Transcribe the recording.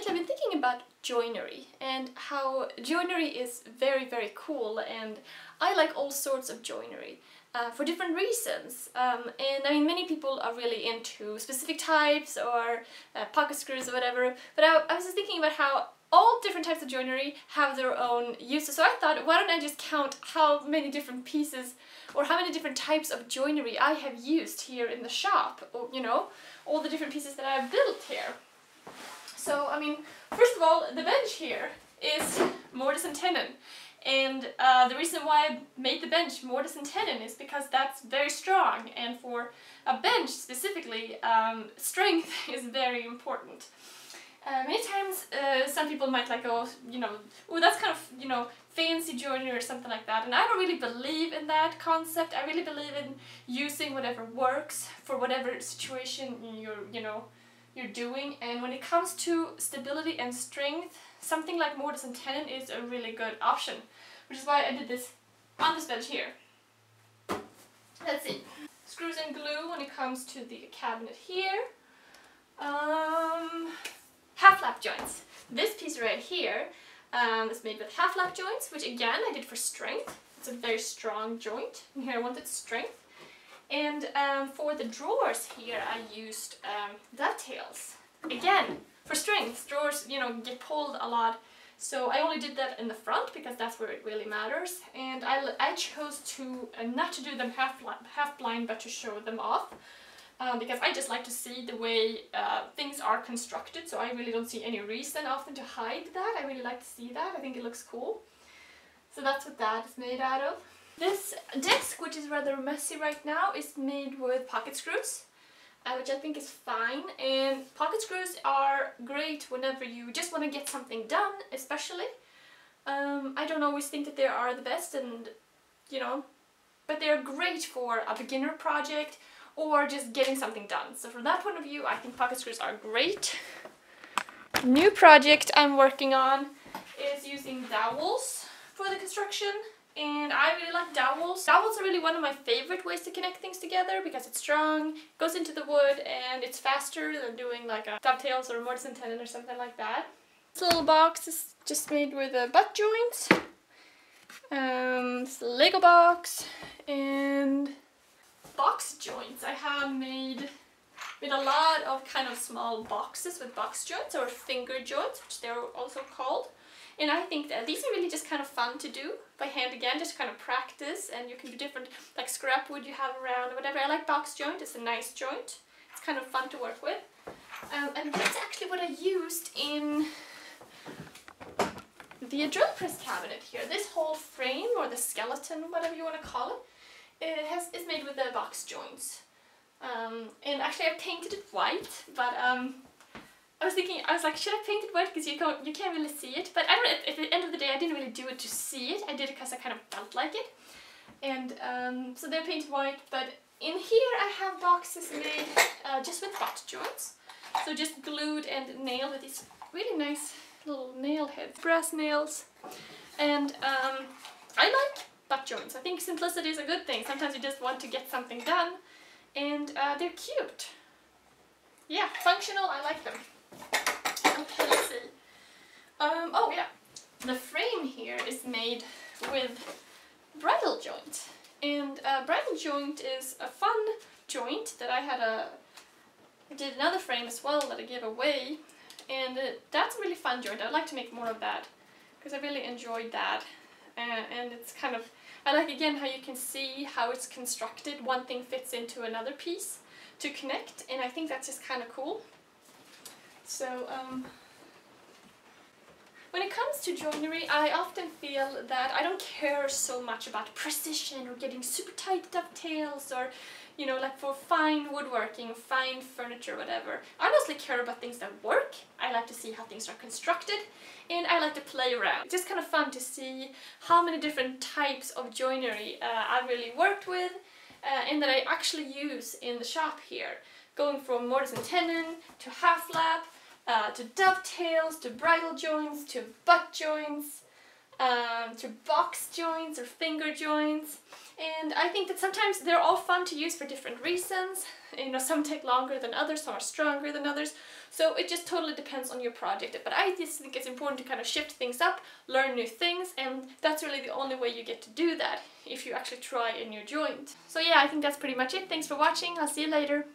lately I've been thinking about joinery and how joinery is very, very cool, and I like all sorts of joinery for different reasons. And I mean, many people are really into specific types or pocket screws or whatever, but I was just thinking about how all different types of joinery have their own uses. So I thought, why don't I just count how many different pieces or how many different types of joinery I have used here in the shop, or, you know, all the different pieces that I've built here. So, I mean, first of all, the bench here is Mortise and Tenon. And the reason why I made the bench Mortise and Tenon is because that's very strong, and for a bench specifically, strength is very important. Many times some people might like, oh, you know, oh, that's kind of, you know, fancy joinery or something like that, and I don't really believe in that concept. I really believe in using whatever works for whatever situation you're doing, and when it comes to stability and strength, something like Mortise and Tenon is a really good option, which is why I did this on this bench here. Let's see. Screws and glue when it comes to the cabinet here. Half-lap joints. This piece right here is made with half-lap joints, which again I did for strength. It's a very strong joint, and here I wanted strength. And for the drawers here I used Dovetails. Again, for strength, drawers, you know, get pulled a lot, so I only did that in the front because that's where it really matters. And I chose to not to do them half blind, but to show them off. Because I just like to see the way things are constructed, so I really don't see any reason often to hide that. I really like to see that. I think it looks cool. So that's what that is made out of. This desk, which is rather messy right now, is made with pocket screws, which I think is fine. And pocket screws are great whenever you just want to get something done, especially. I don't always think that they are the best, and you know, but they're great for a beginner project or just getting something done. So from that point of view, I think pocket screws are great. New project I'm working on is using dowels for the construction, and I really like dowels. Dowels are really one of my favorite ways to connect things together because it's strong, goes into the wood, and it's faster than doing like a Dovetails or a Mortise and Tenon or something like that. This little box is just made with butt joints. This Lego box, and box joints. I have made a lot of kind of small boxes with box joints, or finger joints, which they're also called. And I think that these are really just kind of fun to do by hand again, just kind of practice, and you can do different, like scrap wood you have around or whatever. I like box joint, it's a nice joint. It's kind of fun to work with. And that's actually what I used in the drill press cabinet here. This whole frame, or the skeleton, whatever you want to call it, is made with the box joints. And actually I painted it white, but I was like, should I paint it white? Because you can't really see it. But I don't know, at the end of the day I didn't really do it to see it. I did it because I kind of felt like it. And so they're painted white, but in here I have boxes made just with butt joints. So just glued and nailed with these really nice little nail heads, brass nails. And I like butt joints. I think simplicity is a good thing. Sometimes you just want to get something done, and they're cute. Yeah, functional, I like them. Okay, let's see. Oh yeah, the frame here is made with Bridle Joint. And Bridle Joint is a fun joint that I did another frame as well that I gave away. And that's a really fun joint. I'd like to make more of that because I really enjoyed that. And it's kind of, I like again how you can see how it's constructed. One thing fits into another piece to connect, and I think that's just kind of cool. So when it comes to joinery, I often feel that I don't care so much about precision or getting super tight dovetails, or you know, like for fine woodworking, fine furniture, whatever. I mostly care about things that work. I like to see how things are constructed, and I like to play around. It's just kind of fun to see how many different types of joinery I've really worked with, and that I actually use in the shop here. Going from Mortise and Tenon to half lap, to dovetails, to bridle joints, to butt joints. through box joints or finger joints. And I think that sometimes they're all fun to use for different reasons. You know, some take longer than others, some are stronger than others. So it just totally depends on your project. But I just think it's important to kind of shift things up, learn new things, and that's really the only way you get to do that, if you actually try a new joint. So yeah, I think that's pretty much it. Thanks for watching. I'll see you later.